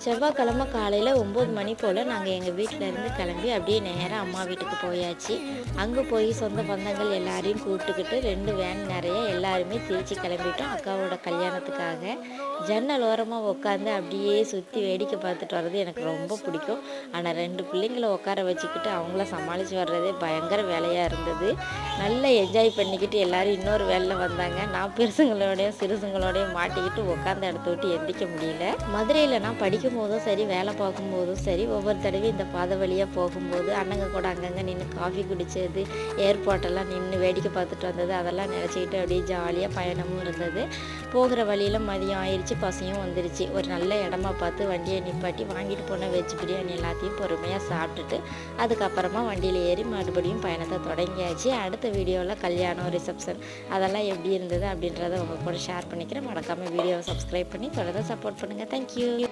செவ்வாய்க்கிழமை காலையில் 9 மணி போல் நாங்கள் எங்கள் வீட்டிலேருந்து கிளம்பி அப்படியே நேராக அம்மா வீட்டுக்கு போயாச்சு. அங்கே போய் சொந்த பந்தங்கள் எல்லாரையும் கூப்பிட்டுக்கிட்டு 2 வேன் நிறைய எல்லாருமே திருச்சி கிளம்பிட்டோம் அக்காவோட கல்யாணத்துக்காக. ஜன்னல் ஓரமாக உட்காந்து அப்படியே சுற்றி வேடிக்கை பார்த்துட்டு வர்றது எனக்கு ரொம்ப பிடிக்கும். ஆனால் 2 பிள்ளைங்களை உட்கார வச்சுக்கிட்டு அவங்கள சமாளித்து வர்றதே பயங்கர வேலையாக இருந்தது. நல்லா என்ஜாய் பண்ணிக்கிட்டு எல்லோரும் இன்னொரு வேலையில் வந்தாங்க. நான் பெருசுங்களோடையும் சிறுசுங்களோடையும் மாட்டிக்கிட்டு உட்காந்த இடத்த விட்டு எந்திரிக்க முடியல. மதுரையில் நான் படிக்கும் போதும் சரி, வேலை பார்க்கும்போதும் சரி, ஒவ்வொரு தடவையும் இந்த பாதை வழியாக போகும்போது அண்ணங்க கூட அங்கங்கே நின்று காஃபி குடித்தது, ஏர்போர்ட்டெல்லாம் நின்று வேடிக்கை பார்த்துட்டு வந்தது, அதெல்லாம் நினச்சிக்கிட்டு அப்படியே ஜாலியாக பயணமும் இருந்தது. போகிற வழியில் மதியம் ஆயிடுச்சு, பசியும் வந்துருச்சு. ஒரு நல்ல இடமா பார்த்து வண்டியை நிப்பாட்டி வாங்கிட்டு போன வெஜ் பிரியாணி எல்லாத்தையும் பொறுமையாக சாப்பிட்டுட்டு அதுக்கப்புறமா வண்டியில் ஏறி மறுபடியும் பயணத்தை தொடங்கியாச்சு. அடுத்த வீடியோவில் கல்யாணம், ரிசப்ஷன் அதெல்லாம் எப்படி இருந்தது அப்படின்றத உங்கள் கூட ஷேர் பண்ணிக்கிறேன். மறக்காமல் வீடியோவை சப்ஸ்கிரைப் பண்ணி தொடர்ந்து சப்போர்ட் பண்ணுங்கள். தேங்க்யூ.